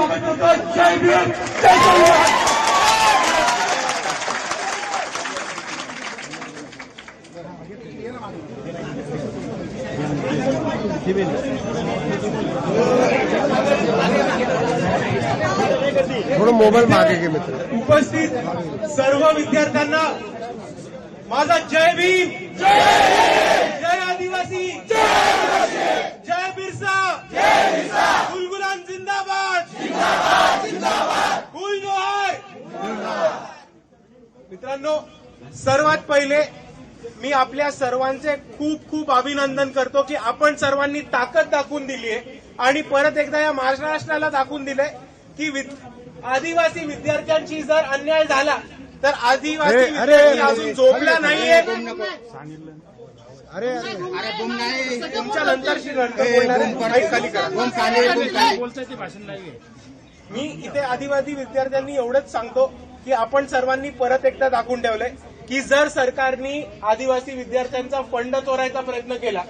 स्वागत करतो। जय भीम, जय संविधान। थोड़ा मोबाईल मागे घे मित्र। उपस्थित सर्व विद्यार्थ्यांना माझा जय भीम, जय आदिवासी, जय बिरसा, गुलगुलान जिंदाबाद, गुल जोहार। मित्रांनो, सर्वात पहिले मी आपल्या सर्वांचे खूप खूप अभिनंदन करतो की आपण सर्वांनी ताकद दाखवून दिली आहे आणि परत एकदा या महाराष्ट्राला दाखवून दिलंय की आदिवासी विद्यार्थ्यांची जर अन्याय झाला तर आदिवासी विद्यार्थी अजून झोपला नाहीये। अरे तुमच्या नंतरची खाली करा। मी इथे आदिवासी विद्यार्थ्यांनी एवढंच सांगतो की आपण सर्वांनी परत एकदा दाखवून ठेवलंय की जर सरकारने आदिवासी विद्यार्थ्यांचा फंड चोरायचा प्रयत्न केला,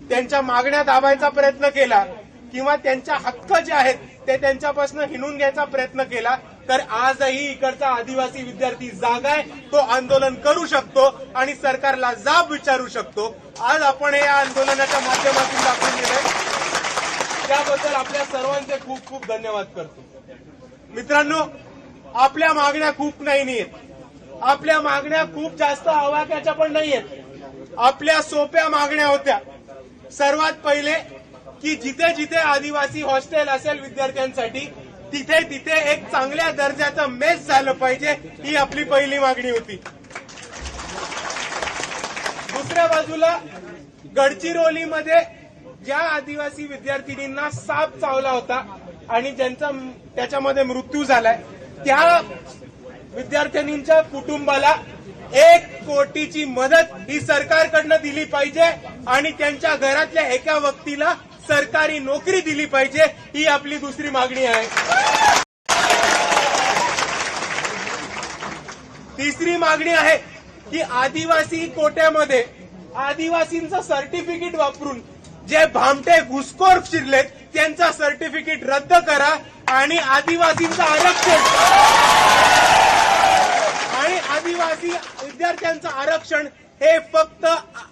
त्यांच्या मागण्या दाबायचा प्रयत्न केला किंवा त्यांच्या हक्क जे आहेत ते त्यांच्यापासून हिणून घ्यायचा प्रयत्न केला तर आजही इकडचा आदिवासी विद्यार्थी जागा आहे, तो आंदोलन करू शकतो आणि सरकारला जाब विचारू शकतो। आज आपण या आंदोलनाच्या माध्यमातून दाखवून दिलंय, त्याबद्दल आपल्या सर्वांचे खूप खूप धन्यवाद करतो। मित्रांनो, आपल्या मागण्या खूप नाहीयेत, आपल्या मागण्या खूप जास्त आवाक्याच्या पण नाहीयेत। आपल्या सोप्या मागण्या होत्या। सर्वात पहिले की जिथे जिथे आदिवासी हॉस्टेल असेल विद्यार्थ्यांसाठी तिथे तिथे एक चांगल्या दर्जाचं मेस झालं पाहिजे, ही आपली पहिली मागणी होती। दुसऱ्या बाजूला गडचिरोलीमध्ये ज्या आदिवासी विद्यार्थिनींना साप चावला होता आणि ज्यांचा त्याच्यामध्ये मृत्यू झालाय त्या विद्यार्थिनींच्या कुटुंबाला 1 कोटीची मदत ही सरकारकडनं दिली पाहिजे आणि त्यांच्या घरातल्या एका व्यक्तीला सरकारी नोकरी दिली पाहिजे, ही आपली दुसरी मागणी आहे। तिसरी मागणी आहे की आदिवासी कोट्यामध्ये आदिवासींचं सर्टिफिकेट वापरून जे भामटे घुसखोर शिरलेत त्यांचा सर्टिफिकेट रद्द करा आणि आदिवासींचं आरक्षण आणि आदिवासी विद्यार्थ्यांचं आरक्षण हे फक्त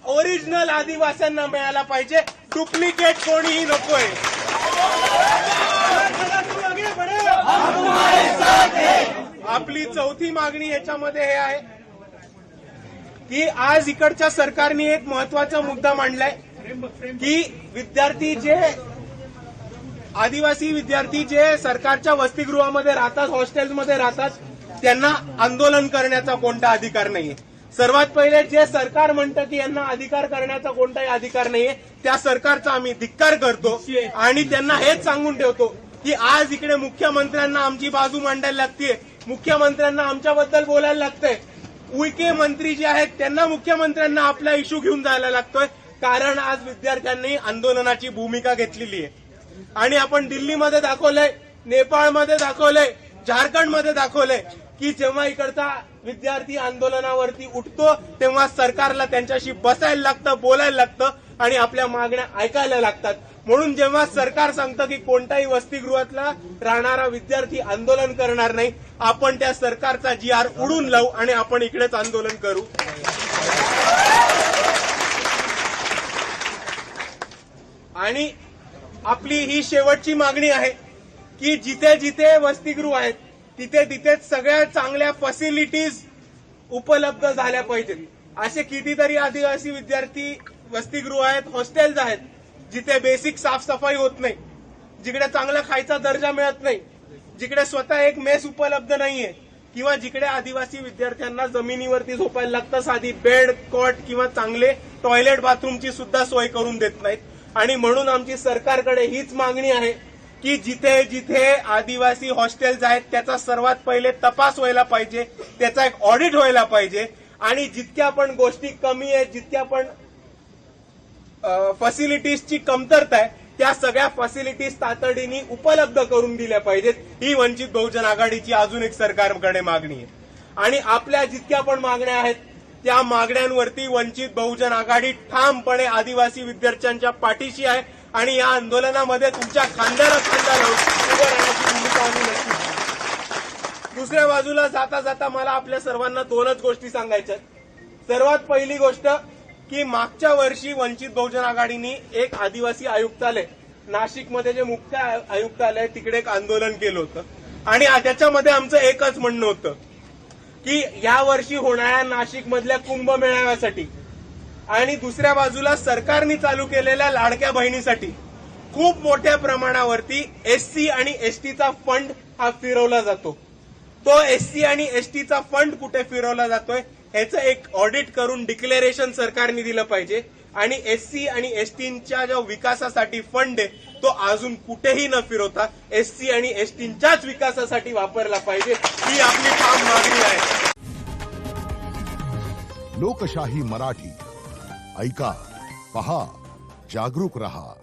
ओरिजिनल आदिवासींना मिळायला पाहिजे, डुप्लिकेट कोणीही नकोय। आपली चौथी मागणी याच्यामध्ये हे आहे की आज इकडच्या सरकारने एक महत्वाचा मुद्दा मांडलाय की विद्यार्थी जे आदिवासी विद्यार्थी जे सरकारच्या वसतिगृहामध्ये राहतात, हॉस्टेलमध्ये राहतात, त्यांना आंदोलन करण्याचा कोणता अधिकार नाहीये। सर्वात पहिले जे सरकार म्हणतं की यांना अधिकार करण्याचा कोणताही अधिकार नाहीये, त्या सरकारचा आम्ही धिक्कार करतो आणि त्यांना हेच सांगून ठेवतो की आज इकडे मुख्यमंत्र्यांना आमची बाजू मांडायला लागतीये, मुख्यमंत्र्यांना आमच्याबद्दल बोलायला लागतंय, उईके मंत्री जे आहेत त्यांना मुख्यमंत्र्यांना आपला इश्यू घेऊन जायला लागतोय, कारण आज विद्यार्थ्यांनी आंदोलनाची भूमिका घेतलेली आहे। आणि आपण दिल्लीमध्ये दाखवलंय, नेपाळमध्ये दाखवलंय, झारखंडमध्ये दाखवलंय की जेव्हा इकडचा विद्यार्थी आंदोलनावरती उठतो तेव्हा सरकारला त्यांच्याशी बसायला लागतं, बोलायला लागतं आणि आपल्या मागण्या ऐकायला लागतात। म्हणून जेव्हा सरकार सांगतं की कोणत्याही वसतिगृहातला राहणारा विद्यार्थी आंदोलन करणार नाही, आपण त्या सरकारचा GR उडून लावू आणि आपण इकडेच आंदोलन करू। आणि आपली ही शेवटची मागणी आहे की जिथे जिथे वसतिगृह आहेत तिथे तिथेच सगळ्या चांगल्या फॅसिलिटीज उपलब्ध झाल्या पाहिजेत। असे कितीतरी आदिवासी विद्यार्थी वसतिगृह आहेत, हॉस्टेल्स आहेत जिथे बेसिक साफसफाई होत नाही, जिकडे चांगला खायचा दर्जा मिळत नाही, जिकडे स्वतः एक मेस उपलब्ध नाहीये किंवा जिकडे आदिवासी विद्यार्थ्यांना जमिनीवरती झोपायला लागतं, साधी बेड, कॉट किंवा चांगले टॉयलेट बाथरूमची सुद्धा सोय करून देत नाहीत। आणि म्हणून आमची सरकारकडे हीच मागणी आहे की जिथे जिथे आदिवासी हॉस्टेल्स आहेत त्याचा सर्वात पहिले तपास व्हायला पाहिजे, त्याचा एक ऑडिट व्हायला पाहिजे आणि जितक्या पण गोष्टी कमी आहेत, जितक्या पण फॅसिलिटीजची कमतरता आहे त्या सगळ्या फॅसिलिटीज तातडीने उपलब्ध करून दिल्या पाहिजेत, ही वंचित बहुजन आघाडीची अजून एक सरकारकडे मागणी आहे। आणि आपल्या जितक्या पण मागण्या आहेत त्या मागण्यांवरती वंचित बहुजन आघाडी ठामपणे आदिवासी विद्यार्थ्यांच्या पाठीशी आहे आणि या आंदोलनामध्ये तुमच्या खांद्याला खांदा लावून उभं राहण्याची भूमिका आम्ही नक्कीच घेऊ. दुसऱ्या बाजूला जाता जाता मला आपल्या सर्वांना दोनच गोष्टी सांगायच्या आहेत. सर्वात पहिली गोष्ट की मागच्या वर्षी वंचित बहुजन आघाडीने एक आदिवासी आयुक्तालय नाशिकमध्ये जे मुख्य आयुक्तालय तिकडे एक आंदोलन केलं होतं आणि त्याच्यामध्ये आमचं एकच म्हणणं होतं की या वर्षी होणाऱ्या नाशिकमधल्या कुंभमेळाव्यासाठी आणि दुसऱ्या बाजूला सरकारने चालू केलेल्या लाडक्या बहिणीसाठी खूप मोठ्या प्रमाणावरती एससी आणि एसटीचा फंड हा फिरवला जातो. तो एससी आणि एसटीचा फंड कुठे फिरवला जातोय ह्याचं एक ऑडिट करून डिक्लेरेशन सरकारने दिलं पाहिजे आणि एससी आणि एसटीच्या ज्या विकासासाठी फंड आहे तो अजून कुठेही न फिरवता एससी आणि एसटीच्याच विकासासाठी वापरला पाहिजे ही आपली ठाम मागणी आहे. लोकशाही मराठी ऐका, पहा, जागरूक रहा.